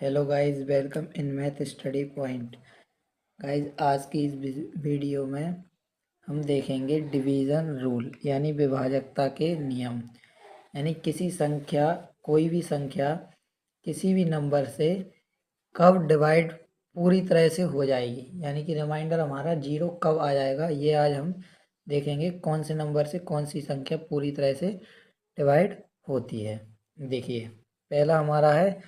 Hello guys, welcome in math study point. Guys, आज की इस वीडियो में हम देखेंगे डिवीज़न रूल यानी विभाजकता के नियम। यानी किसी संख्या, कोई भी संख्या किसी भी नंबर से कब डिवाइड पूरी तरह से हो जाएगी, यानी कि रिमाइंडर हमारा जीरो कब आ जाएगा, ये आज हम देखेंगे। कौन से नंबर से कौन सी संख्या पूरी तरह से डिवाइड होती है। देखिए, पहला हमारा है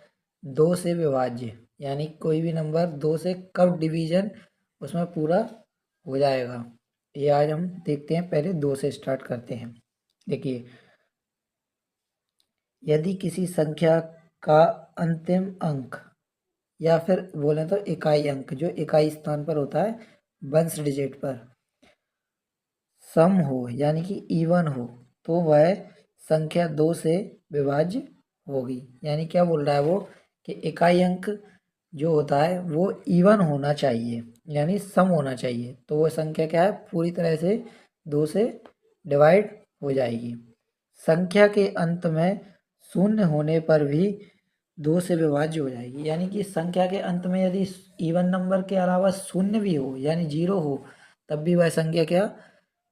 दो से विभाज्य, यानी कोई भी नंबर दो से कब डिवीजन उसमें पूरा हो जाएगा, ये आज हम देखते हैं। पहले दो से स्टार्ट करते हैं। देखिए, यदि किसी संख्या का अंतिम अंक या फिर बोले तो इकाई अंक, जो इकाई स्थान पर होता है वंश डिजिट पर, सम हो यानी कि इवन हो, तो वह संख्या दो से विभाज्य होगी। यानी क्या बोल रहा है वो, कि इकाई अंक जो होता है वो इवन होना चाहिए, यानी सम होना चाहिए, तो वो संख्या क्या है, पूरी तरह से दो से डिवाइड हो जाएगी। संख्या के अंत में शून्य होने पर भी दो से विभाज्य हो जाएगी। यानी कि संख्या के अंत में यदि इवन नंबर के अलावा शून्य भी हो यानी जीरो हो, तब भी वह संख्या क्या,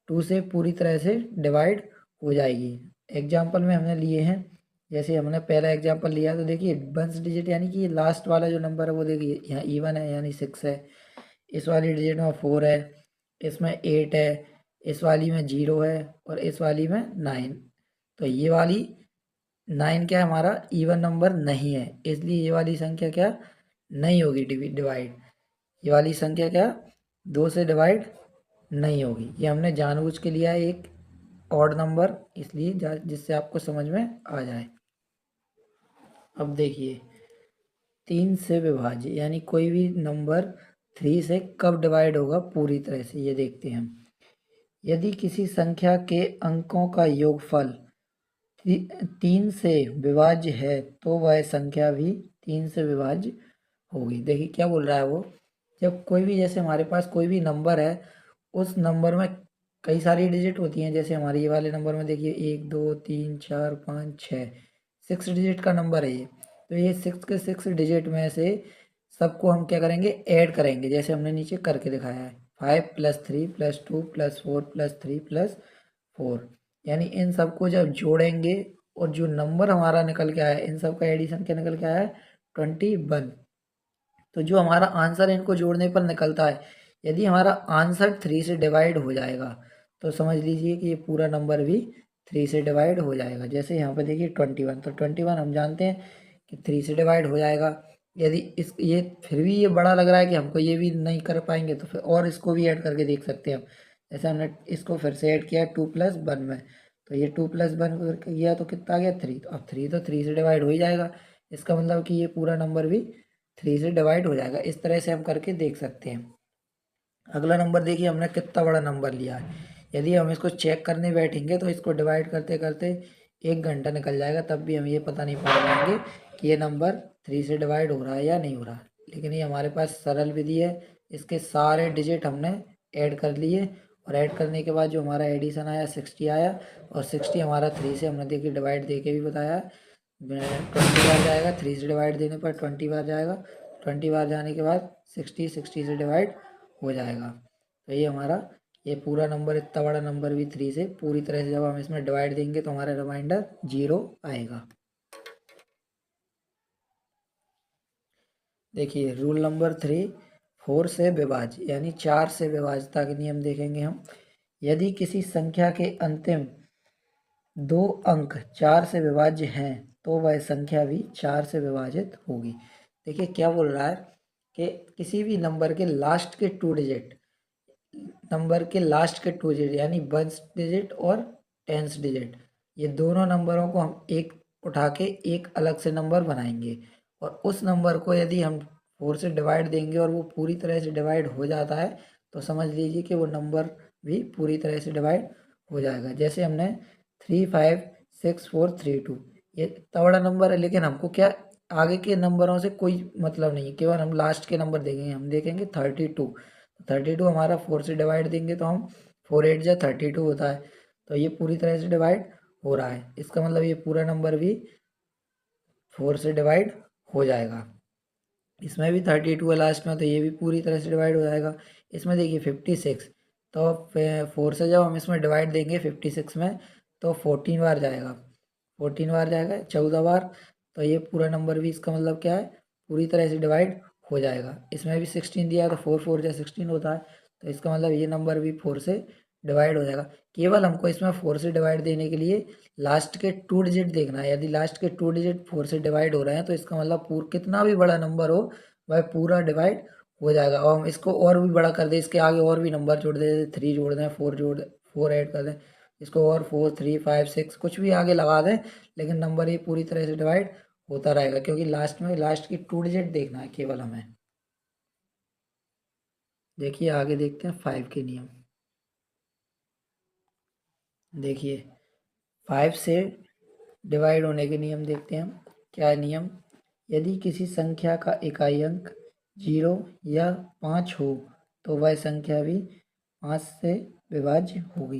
टू से पूरी तरह से डिवाइड हो जाएगी। एग्जाम्पल में हमने लिए हैं, जैसे हमने पहला एग्जाम्पल लिया, तो देखिए वंश डिजिट यानी कि लास्ट वाला जो नंबर है वो देखिए यहाँ इवन है यानी 6 है, इस वाली डिजिट में 4 है, इसमें 8 है, इस वाली में 0 है और इस वाली में 9। तो ये वाली 9 क्या है, हमारा इवन नंबर नहीं है, इसलिए ये वाली संख्या क्या नहीं होगी डिवाइड। ये वाली संख्या क्या दो से डिवाइड नहीं होगी। ये हमने जानबूझ के लिया है एक ऑड नंबर, इसलिए जिससे आपको समझ में आ जाए। अब देखिए, तीन से विभाज्य यानी कोई भी नंबर थ्री से कब डिवाइड होगा पूरी तरह से, ये देखते हैं हम। यदि किसी संख्या के अंकों का योगफल तीन से विभाज्य है, तो वह संख्या भी तीन से विभाज्य होगी। देखिए क्या बोल रहा है वो, जब कोई भी, जैसे हमारे पास कोई भी नंबर है, उस नंबर में कई सारी डिजिट होती हैं। जैसे हमारे ये वाले नंबर में देखिए 1 2 3 4 5 6, 6 डिजिट का नंबर है ये। तो ये 6 के 6 डिजिट में से सबको हम क्या करेंगे, ऐड करेंगे, जैसे हमने नीचे करके दिखाया है। 5 + 3 + 2 + 4 + 3 + 4, यानी इन सबको जब जोड़ेंगे और जो नंबर हमारा निकल के आया, इन सब का एडिशन क्या निकल के आया है, 21। तो जो हमारा आंसर इनको जोड़ने पर निकलता है, यदि हमारा आंसर थ्री से डिवाइड हो जाएगा, तो समझ लीजिए कि ये पूरा नंबर भी थ्री से डिवाइड हो जाएगा। जैसे यहाँ पे देखिए 21, तो 21 हम जानते हैं कि थ्री से डिवाइड हो जाएगा। यदि इस ये फिर भी ये बड़ा लग रहा है कि हमको ये भी नहीं कर पाएंगे, तो फिर और इसको भी ऐड करके देख सकते हैं हम। जैसे हमने इसको फिर से ऐड किया 2 + 1 में, तो ये 2 + 1 किया तो कितना आ गया, 3। तो अब थ्री तो थ्री से डिवाइड हो ही जाएगा, इसका मतलब कि ये पूरा नंबर भी थ्री से डिवाइड हो जाएगा। इस तरह से हम करके देख सकते हैं। अगला नंबर देखिए, हमने कितना बड़ा नंबर लिया है। यदि हम इसको चेक करने बैठेंगे तो इसको डिवाइड करते करते 1 घंटा निकल जाएगा, तब भी हम ये पता नहीं पा पाएंगे कि ये नंबर थ्री से डिवाइड हो रहा है या नहीं हो रहा। लेकिन ये हमारे पास सरल विधि है, इसके सारे डिजिट हमने ऐड कर लिए, और ऐड करने के बाद जो हमारा एडिशन आया 60 आया, और 60 हमारा थ्री से हमने देखिए डिवाइड दे के भी बताया, 20 बार जाएगा, थ्री से डिवाइड देने पर 20 बार जाएगा, 20 बार जाने के बाद 60 से डिवाइड हो जाएगा। तो ये हमारा, ये पूरा नंबर, इतना बड़ा नंबर भी थ्री से पूरी तरह से जब हम इसमें डिवाइड देंगे तो हमारा रिमाइंडर 0 आएगा। देखिए रूल नंबर 3, 4 से विभाज्य यानी 4 से विभाज्यता के नियम देखेंगे हम। यदि किसी संख्या के अंतिम दो अंक 4 से विभाज्य हैं, तो वह संख्या भी 4 से विभाजित होगी। देखिए क्या बोल रहा है, कि किसी भी नंबर के लास्ट के टू डिजिट, यानी वंस डिजिट और टेंस डिजिट, ये दोनों नंबरों को हम एक उठा के एक अलग से नंबर बनाएंगे, और उस नंबर को यदि हम 4 से डिवाइड देंगे और वो पूरी तरह से डिवाइड हो जाता है, तो समझ लीजिए कि वो नंबर भी पूरी तरह से डिवाइड हो जाएगा। जैसे हमने 3 5 6 4 3 2, ये इतना बड़ा नंबर है, लेकिन हमको क्या, आगे के नंबरों से कोई मतलब नहीं है, केवल हम लास्ट के नंबर देखेंगे। हम देखेंगे 32, 32 हमारा 4 से डिवाइड देंगे तो हम 4 8 जा 32 होता है, तो ये पूरी तरह से डिवाइड हो रहा है। इसका मतलब ये पूरा नंबर भी 4 से डिवाइड हो जाएगा। इसमें भी 32 है लास्ट में, तो ये भी पूरी तरह से डिवाइड हो जाएगा। इसमें देखिए 56, तो 4 से जब हम इसमें डिवाइड देंगे 56 में, तो 14 बार जाएगा, 14 बार जाएगा, 14 बार। तो ये पूरा नंबर भी इसका मतलब क्या है, पूरी तरह से डिवाइड हो जाएगा। इसमें भी 16 दिया है, तो 4 4 जा 16 होता है, तो इसका मतलब ये नंबर भी 4 से डिवाइड हो जाएगा। केवल हमको इसमें 4 से डिवाइड देने के लिए लास्ट के 2 डिजिट देखना है। यदि लास्ट के 2 डिजिट 4 से डिवाइड हो रहे हैं, तो इसका मतलब पूरा कितना भी बड़ा नंबर हो वह पूरा डिवाइड हो जाएगा। और हम इसको और भी बड़ा कर दें, इसके आगे और भी नंबर जोड़ दें, 3 जोड़ दें, 4 जोड़ दें, 4 ऐड कर दें, इसको और 4 3 5 6 कुछ भी आगे लगा दें, लेकिन नंबर ये पूरी तरह से डिवाइड होता रहेगा, क्योंकि लास्ट में लास्ट की 2 डिजिट देखना है केवल हमें। देखिए आगे देखते हैं 5 के नियम। देखिए 5 से डिवाइड होने के नियम देखते हैं। क्या है नियम? यदि किसी संख्या का इकाई अंक 0 या 5 हो, तो वह संख्या भी 5 से विभाज्य होगी।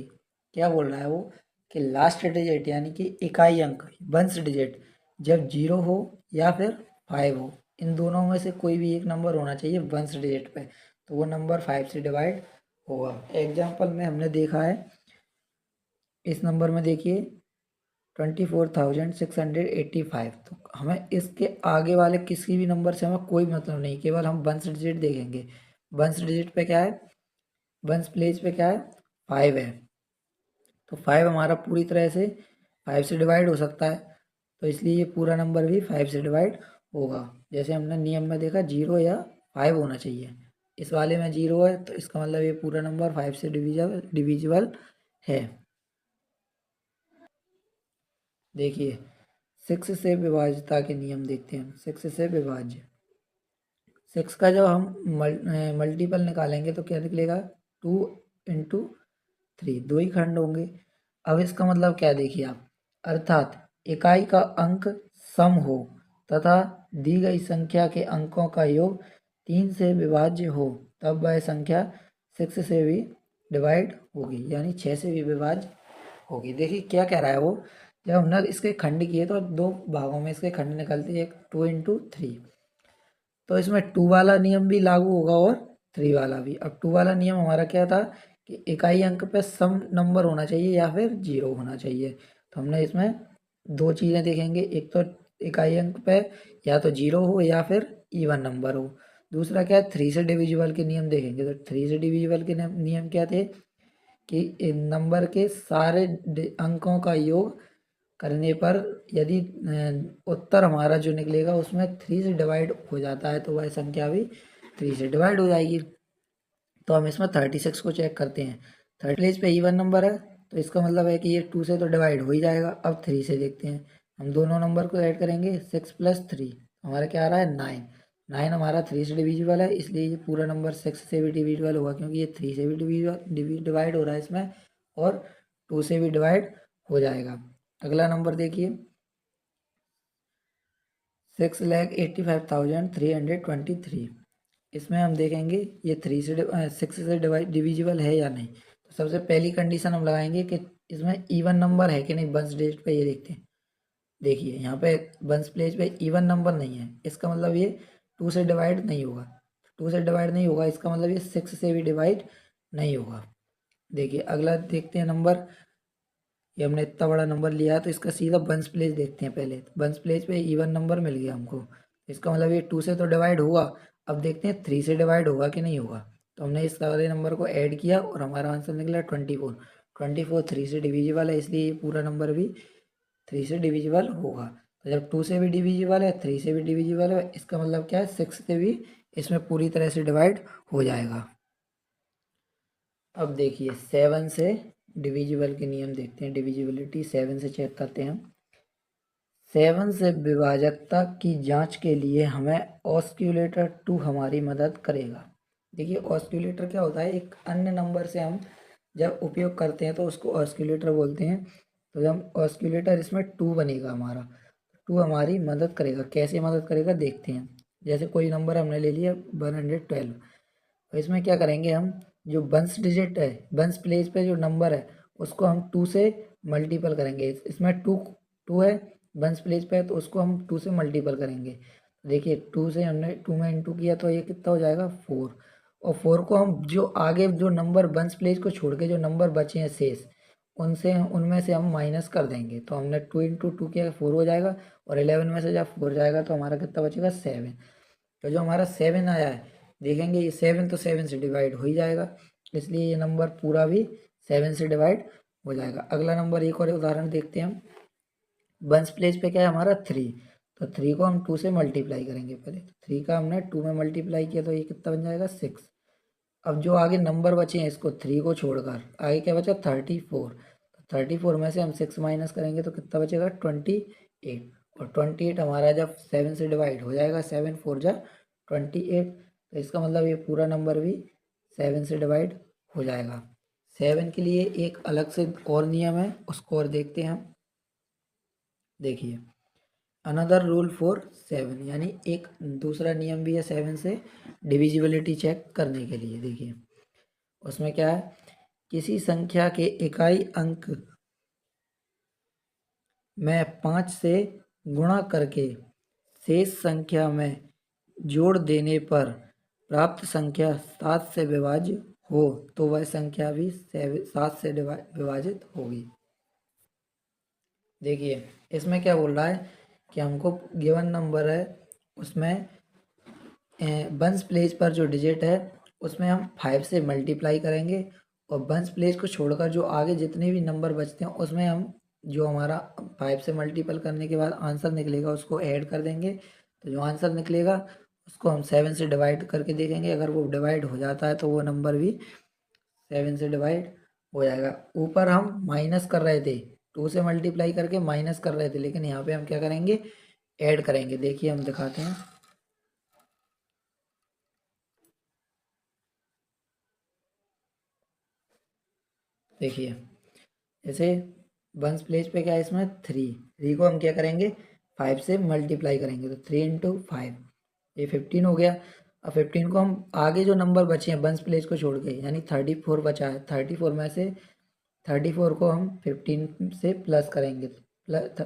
क्या बोल रहा है वो? कि लास्ट डिजिट यानी कि इकाई अंक वंश डिजिट जब 0 हो या फिर 5 हो, इन दोनों में से कोई भी एक नंबर होना चाहिए वंश डिजिट पे, तो वो नंबर 5 से डिवाइड होगा। एग्जाम्पल में हमने देखा है, इस नंबर में देखिए 24,685, तो हमें इसके आगे वाले किसी भी नंबर से हमें कोई मतलब नहीं, केवल हम वंश डिजिट देखेंगे। वंश डिजिट पे क्या है, वंश प्लेस पे क्या है, 5 है, तो 5 हमारा पूरी तरह से 5 से डिवाइड हो सकता है, तो इसलिए ये पूरा नंबर भी 5 से डिवाइड होगा। जैसे हमने नियम में देखा 0 या 5 होना चाहिए, इस वाले में 0 है, तो इसका मतलब ये पूरा नंबर 5 से डिविजिबल है। देखिए 6 से विभाज्यता के नियम देखते हैं। 6 से विभाज्य, 6 का जब हम मल्टीपल निकालेंगे तो क्या निकलेगा, 2 इंटू 3, 2 ही खंड होंगे। अब इसका मतलब क्या देखिए आप, अर्थात इकाई का अंक सम हो तथा दी गई संख्या के अंकों का योग 3 से विभाज्य हो, तब वह संख्या 6 से भी डिवाइड होगी, यानी 6 से भी विभाज्य होगी। देखिए क्या कह रहा है वो, जब हमने इसके खंड किए तो 2 भागों में इसके खंड निकलते हैं, एक 2 इंटू 3, तो इसमें 2 वाला नियम भी लागू होगा और 3 वाला भी। अब 2 वाला नियम हमारा क्या था कि इकाई अंक पे सम नंबर होना चाहिए या फिर 0 होना चाहिए, तो हमने इसमें 2 चीज़ें देखेंगे, एक तो इकाई अंक पे या तो 0 हो या फिर इवन नंबर हो। दूसरा क्या है, 3 से डिविजिबल के नियम देखेंगे, तो 3 से डिविजिबल के नियम क्या थे कि इन नंबर के सारे अंकों का योग करने पर यदि उत्तर हमारा जो निकलेगा उसमें 3 से डिवाइड हो जाता है, तो वह संख्या भी 3 से डिवाइड हो जाएगी। तो हम इसमें 36 को चेक करते हैं। 30 प्लेस पे इवन नंबर है, तो इसका मतलब है कि ये 2 से तो डिवाइड हो ही जाएगा। अब 3 से देखते हैं, हम दोनों नंबर को ऐड करेंगे, 6 प्लस 3 हमारा क्या आ रहा है, 9। 9 हमारा 3 से डिविजिबल है, इसलिए ये पूरा नंबर 6 से भी डिविजिबल होगा, क्योंकि ये 3 से भी डिवाइड हो रहा है इसमें, और 2 से भी डिवाइड हो जाएगा। अगला नंबर देखिए 6,85,323। इसमें हम देखेंगे ये 6 से डिविजिबल है या नहीं। तो सबसे पहली कंडीशन हम लगाएंगे कि इसमें इवन नंबर है कि नहीं वंश डिजिट पे, ये देखते हैं। देखिए यहाँ पे वंश प्लेस पे इवन नंबर नहीं है, इसका मतलब ये 2 से डिवाइड नहीं होगा। 2 से डिवाइड नहीं होगा, इसका मतलब ये 6 से भी डिवाइड नहीं होगा। देखिए अगला देखते हैं नंबर, ये हमने इतना बड़ा नंबर लिया है, तो इसका सीधा वंश प्लेस देखते हैं पहले। वंश प्लेस पे इवन नंबर मिल गया हमको, इसका मतलब ये 2 से तो डिवाइड हुआ। अब देखते हैं 3 से डिवाइड होगा कि नहीं होगा, तो हमने इस वाले नंबर को ऐड किया और हमारा आंसर निकला 24। 24 3 से डिविजिबल है, इसलिए ये पूरा नंबर भी 3 से डिविजिबल होगा। तो जब 2 से भी डिविजिबल है, 3 से भी डिविजिबल है, इसका मतलब क्या है, 6 से भी इसमें पूरी तरह से डिवाइड हो जाएगा। अब देखिए 7 से डिविजिबल के नियम देखते हैं, डिविजिबिलिटी 7 से चेक करते हैं। 7 से विभाजकता की जांच के लिए हमें ऑस्क्यूलेटर 2 हमारी मदद करेगा। देखिए ऑस्क्यूलेटर क्या होता है, एक अन्य नंबर से हम जब उपयोग करते हैं तो उसको ऑस्क्यूलेटर बोलते हैं। तो जब ऑस्क्यूलेटर इसमें 2 बनेगा हमारा, 2 हमारी मदद करेगा। कैसे मदद करेगा देखते हैं। जैसे कोई नंबर हमने ले लिया 112, तो इसमें क्या करेंगे हम, जो वंश डिजिट है, वंश प्लेस पे जो नंबर है उसको हम 2 से मल्टीपल करेंगे। इसमें 2 2 है वंश प्लेस पे, तो उसको हम 2 से मल्टीपल करेंगे। देखिए 2 से हमने 2 में इंटू किया तो ये कितना हो जाएगा 4। और 4 को हम जो आगे जो नंबर वंस प्लेस को छोड़ के जो नंबर बचे हैं शेष, उनसे उनमें से हम माइनस कर देंगे। तो हमने 2 इंटू 2 किया 4 हो जाएगा, और 11 में से जब 4 जाएगा तो हमारा कितना बचेगा 7। तो जो हमारा 7 आया है, देखेंगे ये 7 तो 7 से डिवाइड हो ही जाएगा, इसलिए ये नंबर पूरा भी 7 से डिवाइड हो जाएगा। अगला नंबर एक और उदाहरण देखते हैं हम। वंस प्लेस पे क्या है हमारा 3, तो 3 को हम 2 से मल्टीप्लाई करेंगे पहले। तो 3 का हमने 2 में मल्टीप्लाई किया तो ये कितना बन जाएगा 6। अब जो आगे नंबर बचे हैं इसको 3 को छोड़कर आगे क्या बचा 34। तो 34 में से हम 6 माइनस करेंगे तो कितना बचेगा 28। और 28 हमारा जब 7 से डिवाइड हो जाएगा, 7 4 जा 28, तो इसका मतलब ये पूरा नंबर भी 7 से डिवाइड हो जाएगा। 7 के लिए एक अलग से और नियम है, उसको और देखते हैं हम। देखिए अनदर रूल फॉर 7, यानी एक दूसरा नियम भी है 7 से डिविजिबिलिटी चेक करने के लिए। देखिए उसमें क्या है, किसी संख्या के इकाई अंक में 5 से गुणा करके शेष संख्या में जोड़ देने पर प्राप्त संख्या 7 से विभाज्य हो तो वह संख्या भी 7 से विभाजित होगी। देखिए इसमें क्या बोल रहा है कि हमको गिवन नंबर है, उसमें वंस प्लेस पर जो डिजिट है उसमें हम 5 से मल्टीप्लाई करेंगे, और वंस प्लेस को छोड़कर जो आगे जितने भी नंबर बचते हैं उसमें हम जो हमारा 5 से मल्टीपल करने के बाद आंसर निकलेगा उसको ऐड कर देंगे। तो जो आंसर निकलेगा उसको हम 7 से डिवाइड करके देखेंगे, अगर वो डिवाइड हो जाता है तो वो नंबर भी 7 से डिवाइड हो जाएगा। ऊपर हम माइनस कर रहे थे, 2 से मल्टीप्लाई करके माइनस कर रहे थे, लेकिन यहाँ पे हम क्या करेंगे ऐड करेंगे। देखिए हम दिखाते हैं। देखिए जैसे वंस प्लेस पे क्या है इसमें 3 को हम क्या करेंगे 5 से मल्टीप्लाई करेंगे, तो 3 इंटू 5 ये 15 हो गया। अब 15 को हम आगे जो नंबर बचे हैं वंस प्लेस को छोड़ के, यानी 34 बचा है, 34 में से 34 को हम 15 से प्लस करेंगे, प्लस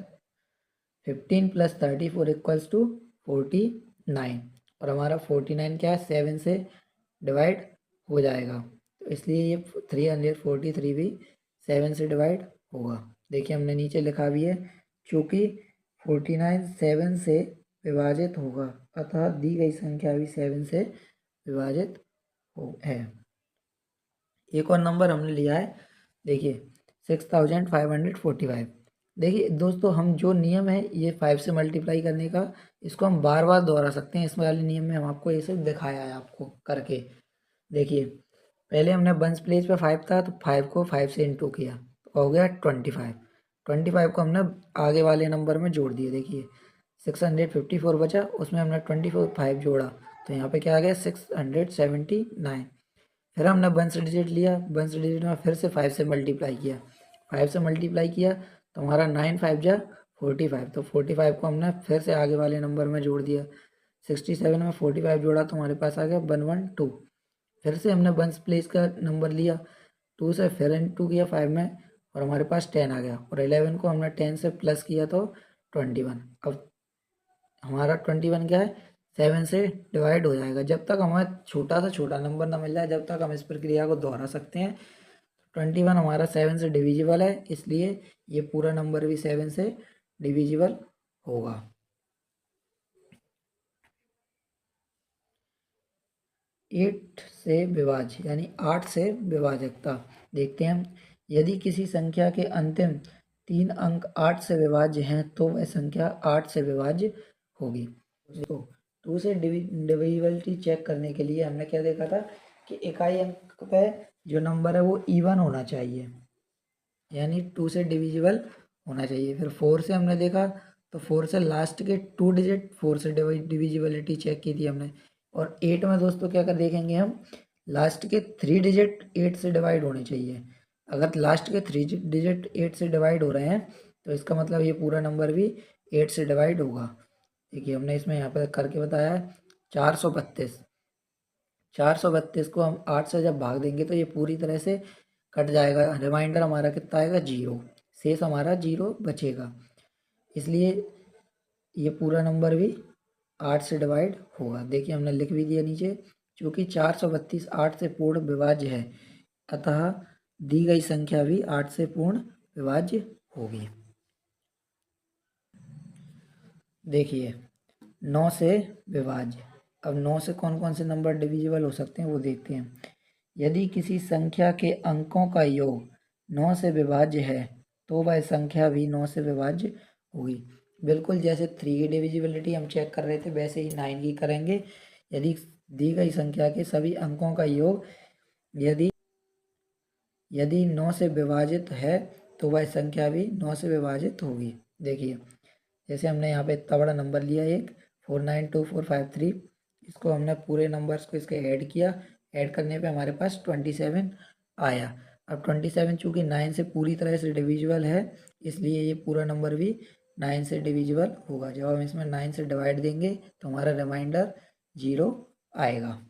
15 प्लस 34 इक्वल्स टू 49। और हमारा 49 क्या है 7 से डिवाइड हो जाएगा, तो इसलिए ये 343 भी 7 से डिवाइड होगा। देखिए हमने नीचे लिखा भी है, चूँकि 49 7 से विभाजित होगा अतः दी गई संख्या भी 7 से विभाजित है। एक और नंबर हमने लिया है, देखिए 6545। देखिए दोस्तों हम जो नियम है ये 5 से मल्टीप्लाई करने का, इसको हम बार बार दोहरा सकते हैं। इस वाले नियम में हम आपको ये सब दिखाया है आपको करके। देखिए पहले हमने वंस प्लेस पे 5 था तो 5 को 5 से इंटू किया तो हो गया 25। 25 को हमने आगे वाले नंबर में जोड़ दिए। देखिए 654 बचा, उसमें हमने 25 जोड़ा तो यहाँ पे क्या आ गया 679। फिर हमने वंस डिजिट लिया, वंस डिजिट में फिर से 5 से मल्टीप्लाई किया, 5 से मल्टीप्लाई किया तो हमारा 9 5 जा 45, तो 45 को हमने फिर से आगे वाले नंबर में जोड़ दिया। 67 में 45 जोड़ा तो हमारे पास आ गया 112। फिर से हमने वंस प्लेस का नंबर लिया, 2 से फिर इंटू किया 5 में और हमारे पास 10 आ गया, और 11 को हमने 10 से प्लस किया तो 21। अब हमारा 21 क्या है 7 से डिवाइड हो जाएगा। जब तक हमें छोटा से छोटा नंबर ना मिल जाए जब तक हम इस प्रक्रिया को दोहरा सकते हैं। 21 हमारा 7 से डिविजिबल है, इसलिए ये पूरा नंबर भी 7 से डिविजिबल होगा। एट से विभाज्य यानी 8 से विभाजकता देखते हैं हम। यदि किसी संख्या के अंतिम 3 अंक 8 से विभाज्य हैं तो वह संख्या 8 से विभाज्य होगी। तो 2 से डिविजिबिलिटी चेक करने के लिए हमने क्या देखा था कि इकाई अंक पे जो नंबर है वो इवन होना चाहिए, यानी 2 से डिविजिबल होना चाहिए। फिर 4 से हमने देखा तो 4 से लास्ट के 2 डिजिट 4 से डिविजिबिलिटी चेक की थी हमने। और 8 में दोस्तों क्या कर देखेंगे हम, लास्ट के 3 डिजिट 8 से डिवाइड होने चाहिए। अगर लास्ट के 3 डिजिट 8 से डिवाइड हो रहे हैं तो इसका मतलब ये पूरा नंबर भी 8 से डिवाइड होगा। देखिए हमने इसमें यहाँ पर करके बताया है 432। 432 को हम 8 से जब भाग देंगे तो ये पूरी तरह से कट जाएगा, रिमाइंडर हमारा कितना आएगा 0, शेष हमारा 0 बचेगा। इसलिए ये पूरा नंबर भी 8 से डिवाइड होगा। देखिए हमने लिख भी दिया नीचे, क्योंकि 432 8 से पूर्ण विभाज्य है, अतः दी गई संख्या भी 8 से पूर्ण विभाज्य होगी। देखिए 9 से विभाज्य। अब 9 से कौन कौन से नंबर डिविजिबल हो सकते हैं वो देखते हैं। यदि किसी संख्या के अंकों का योग 9 से विभाज्य है तो वह संख्या भी 9 से विभाज्य होगी। बिल्कुल जैसे 3 की डिविजिबिलिटी हम चेक कर रहे थे वैसे ही 9 की करेंगे। यदि दी गई संख्या के सभी अंकों का योग यदि 9 से विभाजित है तो वह संख्या भी 9 से विभाजित होगी। देखिए जैसे हमने यहाँ पे इतना बड़ा नंबर लिया, एक 492453, इसको हमने पूरे नंबर्स को इसके ऐड किया। ऐड करने पे हमारे पास 27 आया। अब 27 चूँकि 9 से पूरी तरह से डिविजिबल है, इसलिए ये पूरा नंबर भी 9 से डिविजिबल होगा। जब हम इसमें 9 से डिवाइड देंगे तो हमारा रिमाइंडर 0 आएगा।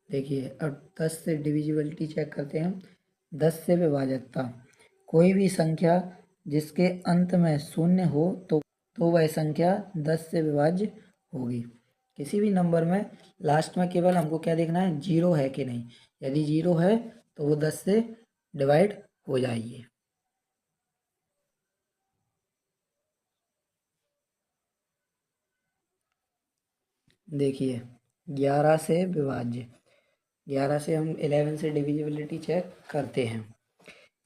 देखिए अब 10 से डिविजिबिलिटी चेक करते हैं। 10 से विभाजकता, कोई भी संख्या जिसके अंत में शून्य हो तो वह संख्या 10 से विभाज्य होगी। किसी भी नंबर में लास्ट में केवल हमको क्या देखना है, 0 है कि नहीं। यदि 0 है तो वो 10 से डिवाइड हो जाएगी। देखिए 11 से विभाज्य। 11 से हम 11 से डिविजिबिलिटी चेक करते हैं।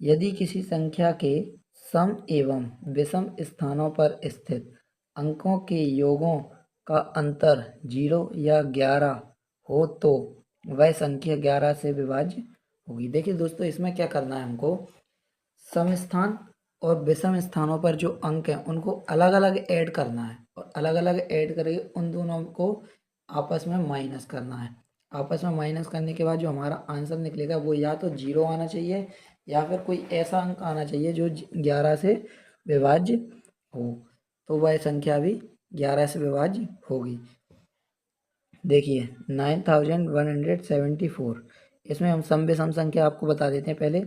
यदि किसी संख्या के सम एवं विषम स्थानों पर स्थित अंकों के योगों का अंतर 0 या 11 हो तो वह संख्या 11 से विभाज्य होगी। देखिए दोस्तों इसमें क्या करना है, हमको सम स्थान और विषम स्थानों पर जो अंक हैं उनको अलग अलग ऐड करना है, और अलग अलग ऐड करके उन दोनों को आपस में माइनस करना है। आपस में माइनस करने के बाद जो हमारा आंसर निकलेगा वो या तो 0 आना चाहिए या फिर कोई ऐसा अंक आना चाहिए जो 11 से विभाज्य हो, तो वह संख्या भी 11 से विभाज्य होगी। देखिए 9174, इसमें हम सम विषम संख्या आपको बता देते हैं। पहले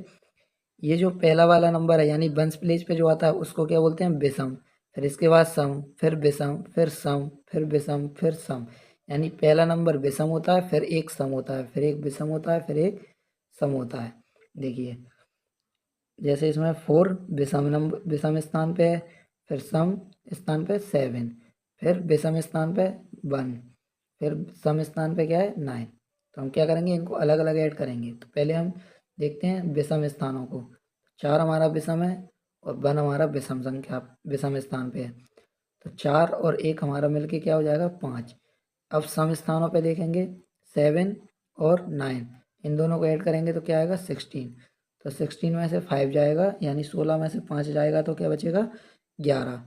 ये जो पहला वाला नंबर है यानी वंस प्लेस पे जो आता है उसको क्या बोलते हैं, विषम। फिर इसके बाद सम, फिर विषम, फिर सम, फिर विषम, फिर सम। यानी पहला नंबर विषम होता है, फिर एक सम होता है, फिर एक विषम होता है, फिर एक सम होता है। देखिए जैसे इसमें 4 विषम स्थान पे है, फिर सम स्थान पे 7, फिर विषम स्थान पे 1, फिर सम स्थान पे क्या है 9। तो हम क्या करेंगे, इनको अलग अलग ऐड करेंगे। तो पहले हम देखते हैं विषम स्थानों को। 4 हमारा विषम है और 1 हमारा विषम संख्या विषम स्थान पे है, तो 4 और 1 हमारा मिलके क्या हो जाएगा 5। अब सम स्थानों पे देखेंगे 7 और 9, इन दोनों को ऐड करेंगे तो क्या आएगा 16। तो 16 में से 5 जाएगा यानी 16 में से 5 जाएगा तो क्या बचेगा 11।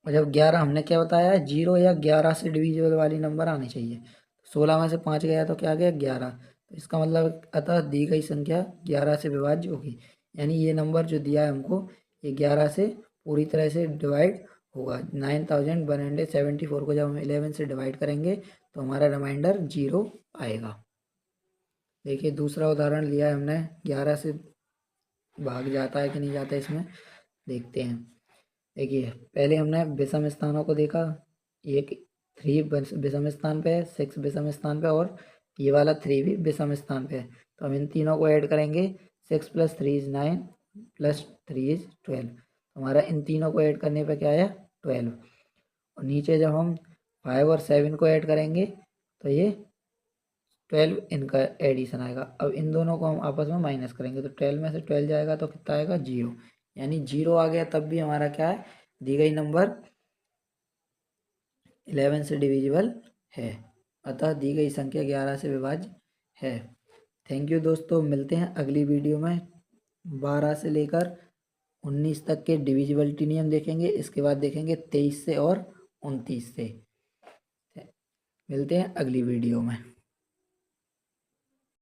और जब 11 हमने क्या बताया है, 0 या 11 से डिविजिबल वाली नंबर आनी चाहिए। 16 में से 5 गया तो क्या आ गया 11। तो इसका मतलब अतः दी गई संख्या 11 से विभाज्य होगी। यानी ये नंबर जो दिया है हमको ये 11 से पूरी तरह से डिवाइड होगा। 9174 को जब हम 11 से डिवाइड करेंगे तो हमारा रिमाइंडर 0 आएगा। देखिए दूसरा उदाहरण लिया है हमने, 11 से भाग जाता है कि नहीं जाता है इसमें देखते हैं। देखिए पहले हमने विषम स्थानों को देखा, एक 3 विषम स्थान पे है, 6 विषम स्थान पे, और ये वाला 3 भी विषम स्थान पे है। तो हम इन तीनों को ऐड करेंगे, 6 + 3 = 9 + 3 = 12। हमारा इन तीनों को ऐड करने पे क्या आया 12। और नीचे जब हम 5 और 7 को ऐड करेंगे तो ये 12 इनका एडिशन आएगा। अब इन दोनों को हम आपस में माइनस करेंगे तो 12 में से 12 जाएगा तो कितना आएगा 0। यानी 0 आ गया तब भी हमारा क्या है, दी गई नंबर 11 से डिविजिबल है, अतः दी गई संख्या 11 से विभाज्य है। थैंक यू दोस्तों, मिलते हैं अगली वीडियो में। 12 से लेकर 19 तक के डिविजिबिलिटी नियम देखेंगे, इसके बाद देखेंगे 23 से और 29 से। मिलते हैं अगली वीडियो में।